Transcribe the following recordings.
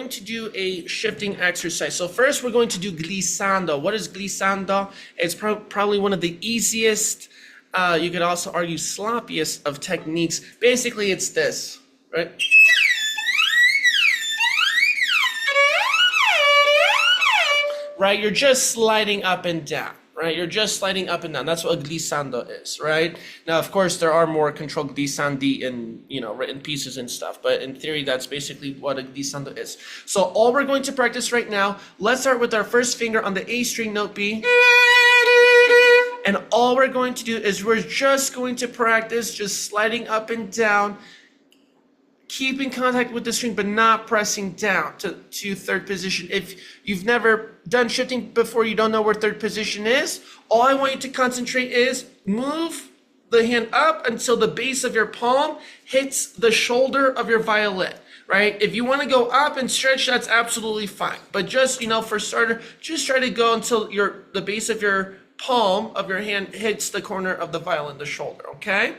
going to do a shifting exercise. So first we're going to do glissando. What is glissando? It's probably one of the easiest, you could also argue sloppiest of techniques. Basically it's this, right? Right, you're just sliding up and down. Right, you're just sliding up and down. That's what a glissando is, right? Now, of course, there are more controlled glissandi in, written pieces and stuff, but in theory, that's basically what a glissando is. So all we're going to practice right now, let's start with our first finger on the A string, note B. And all we're going to do is we're just going to practice just sliding up and down, keeping contact with the string, but not pressing down to third position. If you've never done shifting before, you don't know where third position is, all I want you to concentrate is move the hand up until the base of your palm hits the shoulder of your violin, right? If you want to go up and stretch, that's absolutely fine. But just, for starter, just try to go until the base of your palm of your hand hits the corner of the violin, the shoulder, okay?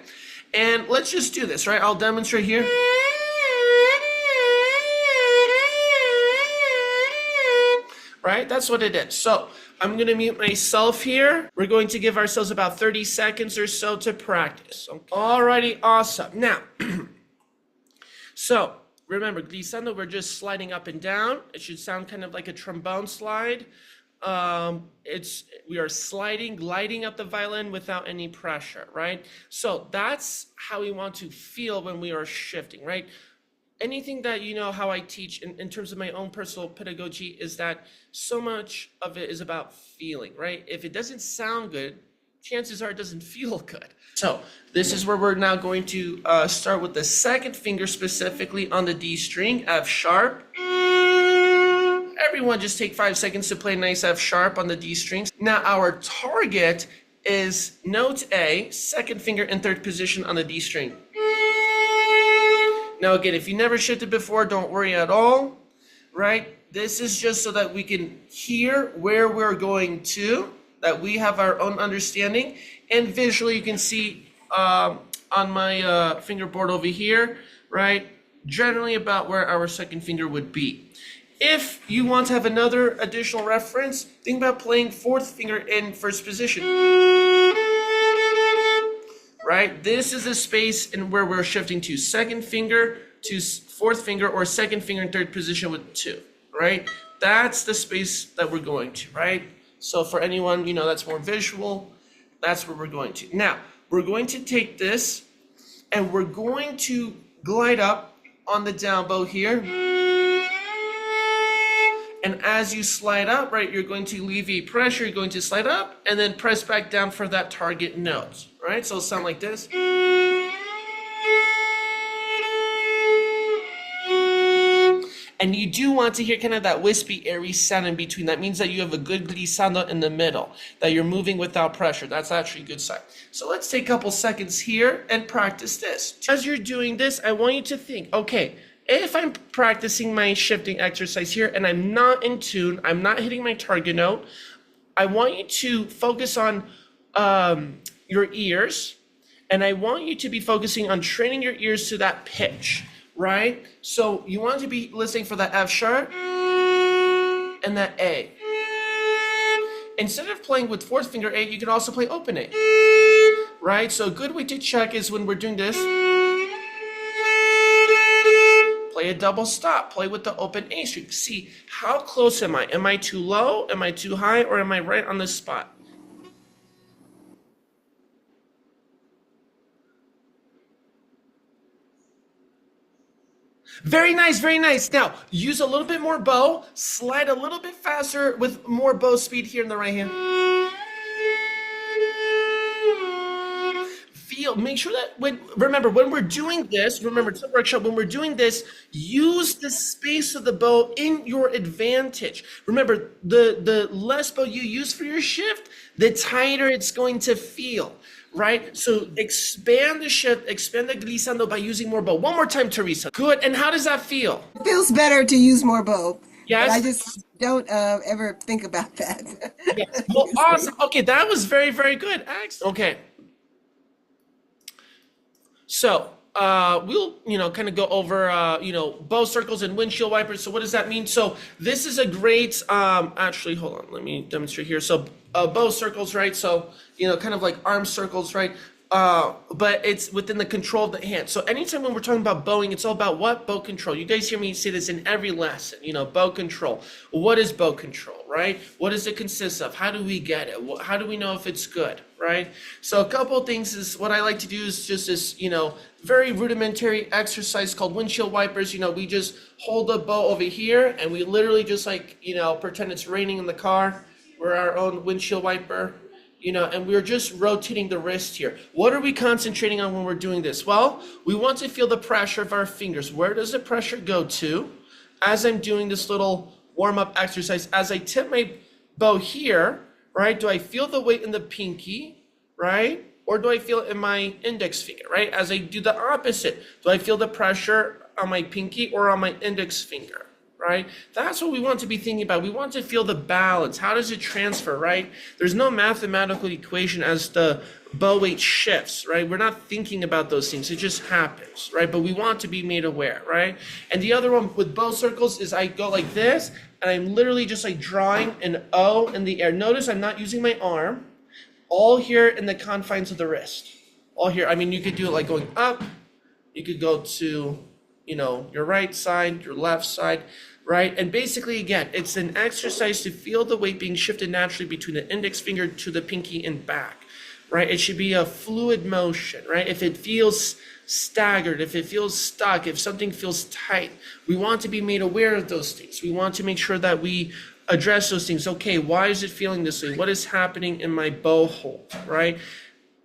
And let's just do this, right? I'll demonstrate here. Right? That's what it is. So I'm going to mute myself here. We're going to give ourselves about 30 seconds or so to practice. Okay. Alrighty, awesome. Now, so remember, glissando, we're just sliding up and down. It should sound kind of like a trombone slide. We are gliding up the violin without any pressure, right? So that's how we want to feel when we are shifting, right? Anything that how I teach in terms of my own personal pedagogy is that so much of it is about feeling, right? If it doesn't sound good, chances are it doesn't feel good. So this is where we're now going to start with the second finger specifically on the D string, F sharp. Everyone just take 5 seconds to play a nice F sharp on the D strings. Now our target is note A, second finger in third position on the D string. Now again, if you never shifted before, don't worry at all, right? This is just so that we can hear where we're going to, that we have our own understanding, and visually you can see on my fingerboard over here, right? Generally about where our second finger would be. If you want to have another additional reference, think about playing fourth finger in first position. Right? This is the space in where we're shifting to second finger to fourth finger or second finger in third position with 2, right? That's the space that we're going to, right? So for anyone, that's more visual, that's where we're going to. Now, we're going to take this and we're going to glide up on the down bow here. And as you slide up, right, you're going to alleviate pressure, you're going to slide up and then press back down for that target note, right? So it'll sound like this. And you do want to hear kind of that wispy, airy sound in between. That means that you have a good glissando in the middle, that you're moving without pressure. That's actually a good sign. So let's take a couple seconds here and practice this. As you're doing this, I want you to think, okay, if I'm practicing my shifting exercise here and I'm not in tune, I'm not hitting my target note, I want you to focus on your ears, and I want you to be focusing on training your ears to that pitch, right? So you want to be listening for that F sharp and that A. Instead of playing with fourth finger A, you can also play open A, right? So a good way to check is when we're doing this, play a double stop, play with the open A string. See, how close am I? Am I too low? Am I too high? Or am I right on the spot? Very nice, very nice. Now, use a little bit more bow, slide a little bit faster with more bow speed here in the right hand. Make sure that remember when we're doing this, remember it's a workshop, when we're doing this, use the space of the bow in your advantage. Remember, the less bow you use for your shift, the tighter it's going to feel, right? So expand the shift, expand the glissando by using more bow. One more time, Teresa. Good. And how does that feel? It feels better to use more bow. Yes. But I just don't ever think about that. Yes. Well, awesome. Okay, that was very, very good. Excellent. Okay. So we'll, kind of go over, bow circles and windshield wipers. So what does that mean? So this is a great, actually, hold on, let me demonstrate here. So bow circles, right? So, kind of like arm circles, right? But it's within the control of the hand. So anytime when we're talking about bowing, it's all about what? Bow control. You guys hear me say this in every lesson, bow control. What is bow control, right? What does it consist of? How do we get it? How do we know if it's good, right? So a couple of things is what I like to do is just this, very rudimentary exercise called windshield wipers. We just hold the bow over here and we literally just pretend it's raining in the car. We're our own windshield wiper. And we're just rotating the wrist here. What are we concentrating on when we're doing this? Well, we want to feel the pressure of our fingers. Where does the pressure go to? As I'm doing this little warm-up exercise, as I tip my bow here, right, do I feel the weight in the pinky, right? Or do I feel it in my index finger, right? As I do the opposite, do I feel the pressure on my pinky or on my index finger? Right? That's what we want to be thinking about. We want to feel the balance. How does it transfer, right? There's no mathematical equation as the bow weight shifts, right? We're not thinking about those things. It just happens, right? But we want to be made aware, right? And the other one with bow circles is I go like this, and I'm literally just drawing an O in the air. Notice I'm not using my arm. All here in the confines of the wrist. All here. I mean, you could do it going up. You could go to your right side, your left side, right? And basically, again, it's an exercise to feel the weight being shifted naturally between the index finger to the pinky and back, right? It should be a fluid motion, right? If it feels staggered, if it feels stuck, if something feels tight, we want to be made aware of those things. We want to make sure that we address those things. Okay, why is it feeling this way? What is happening in my bow hold, right?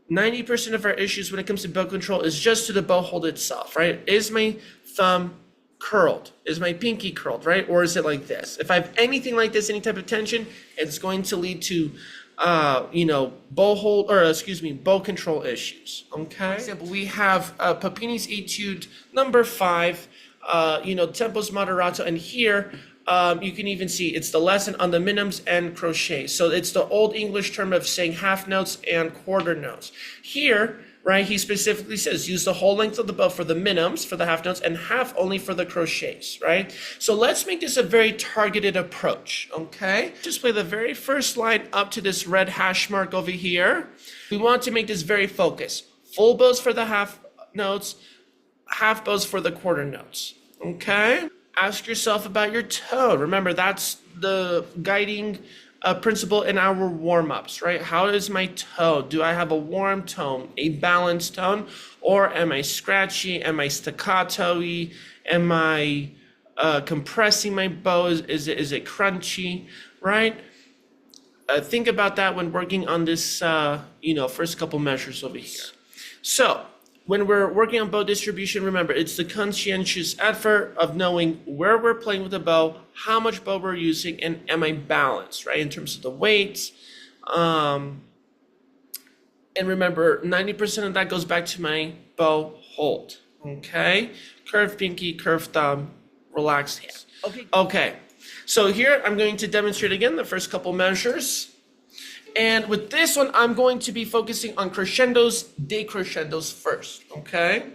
90% of our issues when it comes to bow control is just to the bow hold itself, right? Is my thumb curled? Is my pinky curled, right? Or is it like this? If I have anything like this, any type of tension, it's going to lead to, bow control issues, okay? For example, we have Papini's Etude number 5, tempos moderato, and here, you can even see it's the lesson on the minims and crochet. So it's the old English term of saying half notes and quarter notes. Here, right, he specifically says use the whole length of the bow for the minims, for the half notes, and half only for the crochets, right? So let's make this a very targeted approach, okay? Just play the very first line up to this red hash mark over here. We want to make this very focused. Full bows for the half notes, half bows for the quarter notes, okay? Ask yourself about your tone. Remember, that's the guiding principle in our warm-ups, right? How is my tone? Do I have a warm tone, a balanced tone, or am I scratchy? Am I staccato-y? Am I compressing my bow? Is it crunchy, right? Think about that when working on this, first couple measures over here. So, when we're working on bow distribution, remember, it's the conscientious effort of knowing where we're playing with the bow, how much bow we're using, and am I balanced, right, in terms of the weights. And remember, 90% of that goes back to my bow hold, okay? Curved pinky, curved thumb, relaxed hand. Okay, so here I'm going to demonstrate again the first couple measures. And with this one, I'm going to be focusing on crescendos, decrescendos first, okay?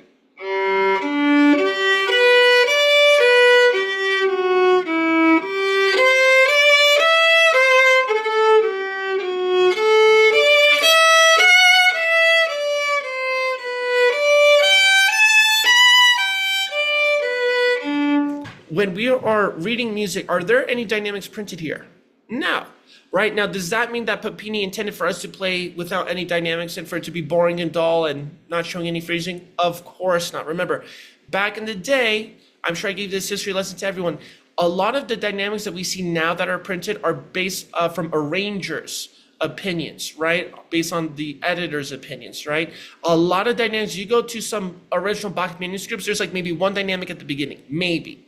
When we are reading music, are there any dynamics printed here? No. Right now, does that mean that Papini intended for us to play without any dynamics and for it to be boring and dull and not showing any phrasing? Of course not. Remember, back in the day, I'm sure I gave this history lesson to everyone. A lot of the dynamics that we see now that are printed are based from arrangers' opinions, right? Based on the editor's opinions, right? A lot of dynamics, you go to some original Bach manuscripts, there's maybe one dynamic at the beginning, maybe.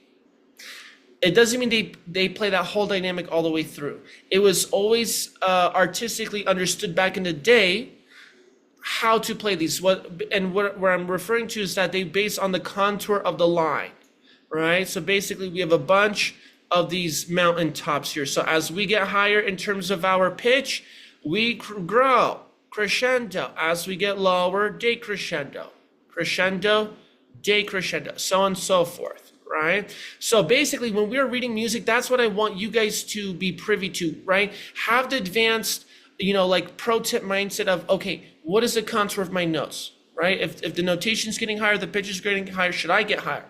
It doesn't mean they play that whole dynamic all the way through. It was always artistically understood back in the day how to play these. What I'm referring to is that they base on the contour of the line, right? So basically we have a bunch of these mountain tops here. So as we get higher in terms of our pitch, we grow, crescendo. As we get lower, decrescendo, crescendo, decrescendo, so on and so forth, right? So basically, when we're reading music, that's what I want you guys to be privy to, right? Have the advanced, like pro tip mindset of, okay, what is the contour of my notes, right? If the notation's getting higher, the pitch is getting higher, should I get higher?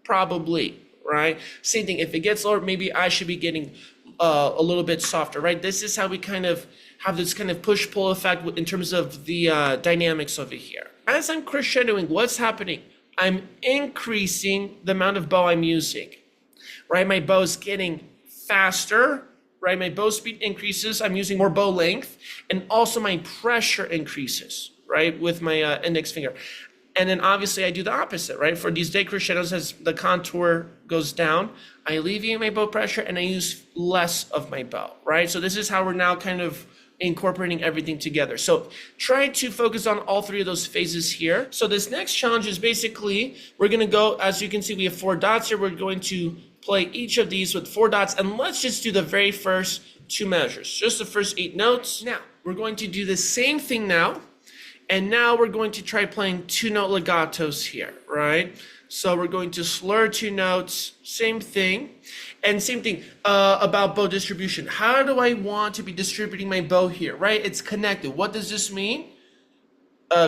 Probably, right? Same thing, if it gets lower, maybe I should be getting a little bit softer, right? This is how we kind of have this kind of push-pull effect in terms of the dynamics over here. As I'm crescendoing, what's happening? I'm increasing the amount of bow I'm using, right? My bow is getting faster, right? My bow speed increases, I'm using more bow length, and also my pressure increases, right? With my index finger. And then obviously I do the opposite, right? For these decrescendos, as the contour goes down, I alleviate my bow pressure and I use less of my bow, right? So this is how we're now kind of incorporating everything together. So try to focus on all three of those phases here. So this next challenge is basically, we're gonna go, as you can see, we have 4 dots here. We're going to play each of these with 4 dots, and let's just do the very first 2 measures, just the first 8 notes. Now, we're going to do the same thing now, and now we're going to try playing 2-note legatos here, right? So we're going to slur 2 notes, same thing. And same thing about bow distribution. How do I want to be distributing my bow here, right? It's connected. What does this mean?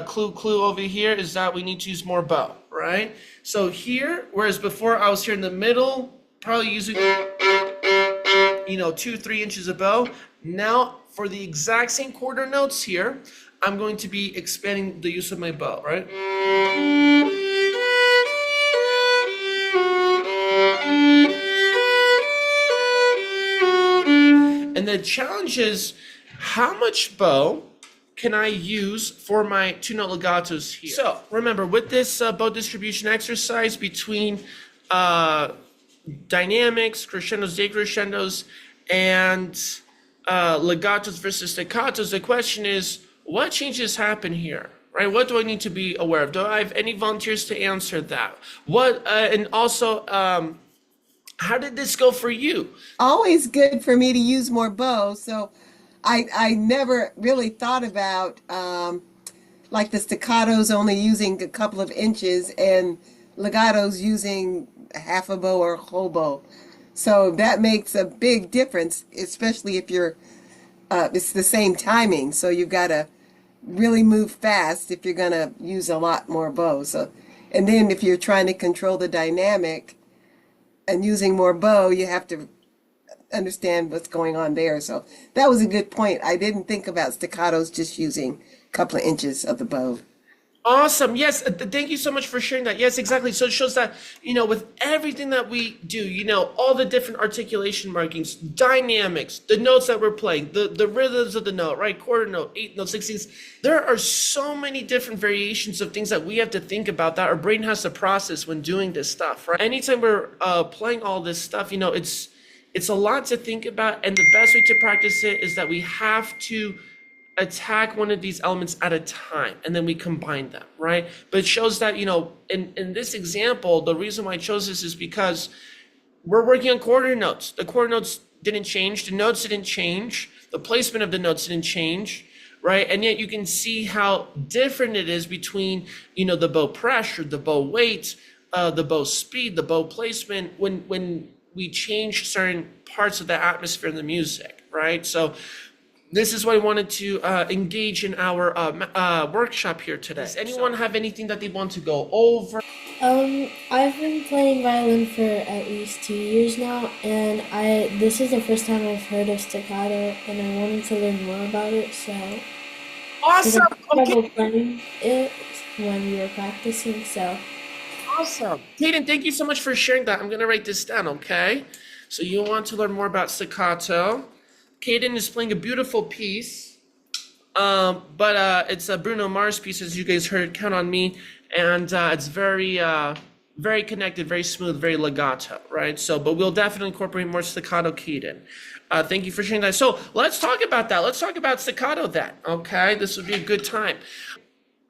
Clue over here is that we need to use more bow, right? So here, whereas before I was here in the middle, probably using, 2-3 inches of bow. Now, for the exact same quarter notes here, I'm going to be expanding the use of my bow, right? And the challenge is, how much bow can I use for my 2-note legatos here? So remember, with this bow distribution exercise between dynamics, crescendos, decrescendos, and legatos versus staccatos, the question is, what changes happen here? Right? What do I need to be aware of? Do I have any volunteers to answer that? And also, how did this go for you? Always good for me to use more bow. So I never really thought about like the staccatos only using a couple of inches and legatos using half a bow or a whole bow. So that makes a big difference, especially if you're, it's the same timing. So you've got to really move fast if you're going to use a lot more bow. So, and then if you're trying to control the dynamic and using more bow, you have to understand what's going on there. So that was a good point. I didn't think about staccatos just using a couple of inches of the bow. Awesome. Yes. Thank you so much for sharing that. Yes, exactly. So it shows that, with everything that we do, all the different articulation markings, dynamics, the notes that we're playing, the rhythms of the note, right? Quarter note, 8th note, 16th. There are so many different variations of things that we have to think about that our brain has to process when doing this stuff, right? Anytime we're playing all this stuff, it's a lot to think about. And the best way to practice it is that we have to attack one of these elements at a time, and then we combine them, right? But it shows that, in this example, the reason why I chose this is because we're working on quarter notes. The quarter notes didn't change, the notes didn't change, the placement of the notes didn't change, right? And yet you can see how different it is between, the bow pressure, the bow weight, the bow speed, the bow placement, when we change certain parts of the atmosphere in the music, right? So this is why I wanted to engage in our workshop here today. Does anyone have anything that they want to go over? I've been playing violin for at least 2 years now, and this is the first time I've heard of staccato, and I wanted to learn more about it, so... Awesome! Okay. Playing it when we were practicing, so... Awesome! Kaden, thank you so much for sharing that. I'm going to write this down, okay? So you want to learn more about staccato. Kaden is playing a beautiful piece, but it's a Bruno Mars piece, as you guys heard, Count on Me, and it's very, very connected, very smooth, very legato, right? So, but we'll definitely incorporate more staccato, Kaden. Thank you for sharing that. So let's talk about that. Let's talk about staccato then, okay? This would be a good time.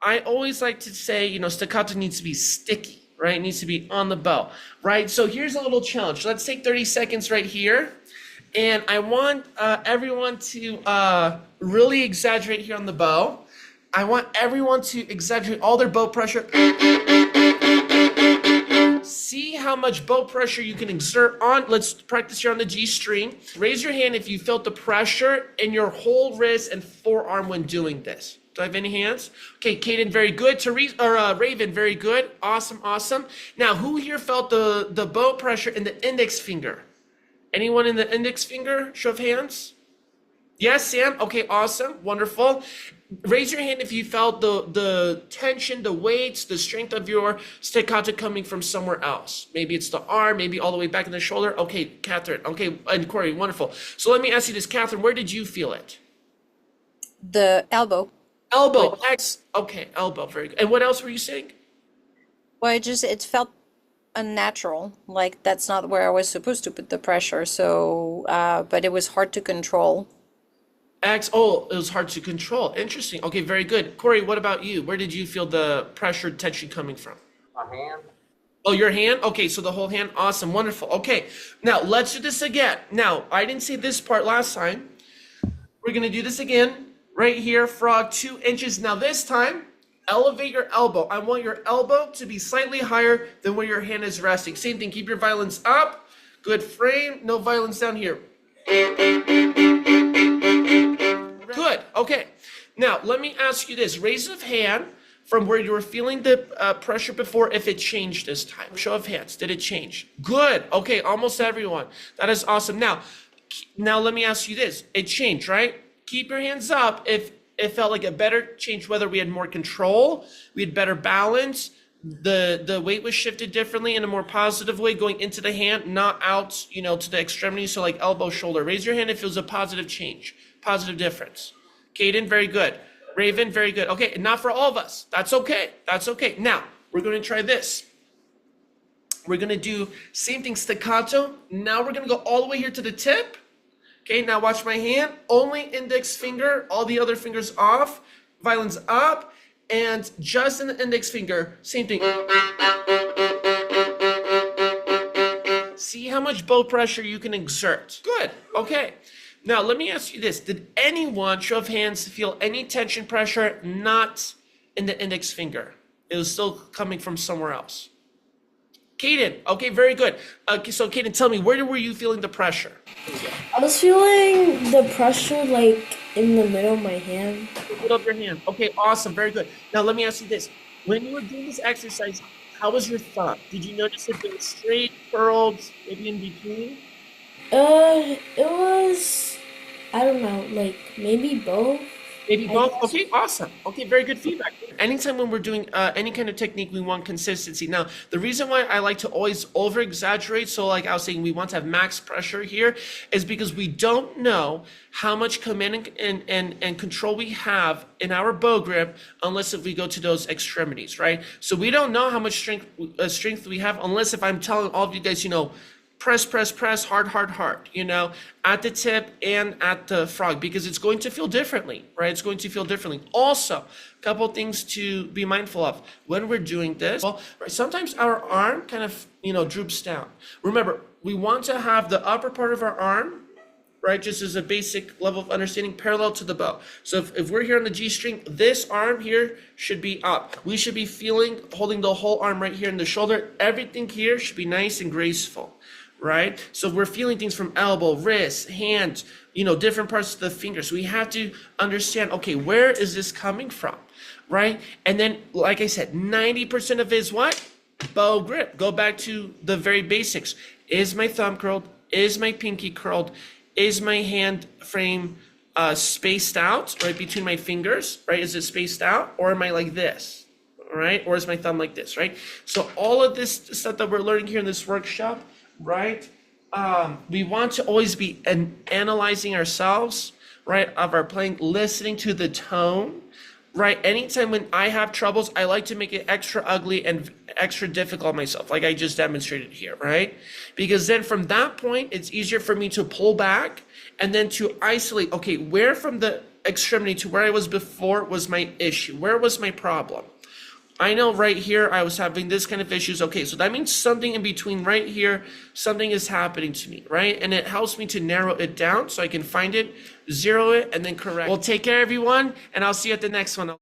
I always like to say, staccato needs to be sticky, right? It needs to be on the bow, right? So here's a little challenge. Let's take 30 seconds right here. And I want everyone to really exaggerate here on the bow. I want everyone to exaggerate all their bow pressure. see how much bow pressure you can exert on, let's practice here on the G string. Raise your hand if you felt the pressure in your whole wrist and forearm when doing this. Do I have any hands? Okay, Kaden, very good. Raven, very good. Awesome, awesome. Now, who here felt the bow pressure in the index finger? Anyone in the index finger? Show of hands. Yes, Sam? Okay, awesome, wonderful. Raise your hand if you felt the tension, the weights, the strength of your staccato coming from somewhere else. Maybe it's the arm, maybe all the way back in the shoulder. Okay, Catherine. Okay, and Corey, wonderful. So let me ask you this, Catherine, where did you feel it? The elbow. Elbow. Okay, elbow, very good. And what else were you saying? Well, it felt unnatural. Like that's not where I was supposed to put the pressure. So, but it was hard to control. It was hard to control. Interesting. Okay, very good. Corey, what about you? Where did you feel the pressure, tension coming from? My hand. Oh, your hand? Okay, so the whole hand. Awesome, wonderful. Okay, now let's do this again. Now, I didn't say this part last time. We're gonna do this again. Right here, frog, 2 inches. Now this time, elevate your elbow. I want your elbow to be slightly higher than where your hand is resting. Same thing, keep your violins up. Good frame, no violins down here. Good, okay. Now, let me ask you this. Raise of hand from where you were feeling the pressure before, if it changed this time. Show of hands, did it change? Good, okay, almost everyone. That is awesome. Now let me ask you this. It changed, right? Keep your hands up if it felt like a better change, whether we had more control, we had better balance, the weight was shifted differently in a more positive way, going into the hand, not out, to the extremity, so like elbow, shoulder. Raise your hand if it was a positive change, positive difference. Kaden, very good. Raven, very good. Okay, not for all of us. That's okay. That's okay. Now, we're going to try this. We're going to do same thing, staccato. Now we're going to go all the way here to the tip. Okay, now watch my hand. Only index finger, all the other fingers off. Violins up. And just in the index finger, same thing. See how much bow pressure you can exert. Good, okay. Now, let me ask you this. Did anyone, show of hands, feel any tension pressure not in the index finger? It was still coming from somewhere else. Kaden, okay, very good. Okay, so Kaden, tell me, where were you feeling the pressure? I was feeling the pressure like in the middle of my hand. Put up your hand. Okay, awesome, very good. Now let me ask you this. When you were doing this exercise, how was your thumb? Did you notice it being straight, curled, maybe in between? It was, I don't know, like maybe both. Maybe both? Okay, awesome. Okay, very good feedback. Anytime when we're doing any kind of technique, we want consistency. Now, the reason why I like to always over-exaggerate, so like I was saying, we want to have max pressure here, is because we don't know how much command and control we have in our bow grip unless if we go to those extremities, right? So we don't know how much strength we have unless if I'm telling all of you guys, press, press, press, hard, hard, hard, at the tip and at the frog, because it's going to feel differently, right? It's going to feel differently. Also, a couple things to be mindful of when we're doing this. Well, right, sometimes our arm kind of, droops down. Remember, we want to have the upper part of our arm, right, just as a basic level of understanding, parallel to the bow. So if we're here on the G string, this arm here should be up. We should be holding the whole arm right here in the shoulder. Everything here should be nice and graceful. Right? So we're feeling things from elbow, wrist, hand, different parts of the fingers. So we have to understand, okay, where is this coming from? Right? And then, like I said, 90% of it is what? Bow grip. Go back to the very basics. Is my thumb curled? Is my pinky curled? Is my hand frame spaced out, right, between my fingers? Right? Is it spaced out? Or am I like this? Right? Or is my thumb like this? Right? So all of this stuff that we're learning here in this workshop, right? We want to always be analyzing ourselves, right, of our playing, listening to the tone, right? Anytime when I have troubles, I like to make it extra ugly and extra difficult myself, like I just demonstrated here, right? Because then from that point, it's easier for me to pull back and then to isolate, okay, where from the extremity to where I was before was my issue? Where was my problem? I know right here I was having this kind of issues. Okay, so that means something in between right here, something is happening to me, right? And it helps me to narrow it down so I can find it, zero it, and then correct. Well, take care, everyone, and I'll see you at the next one.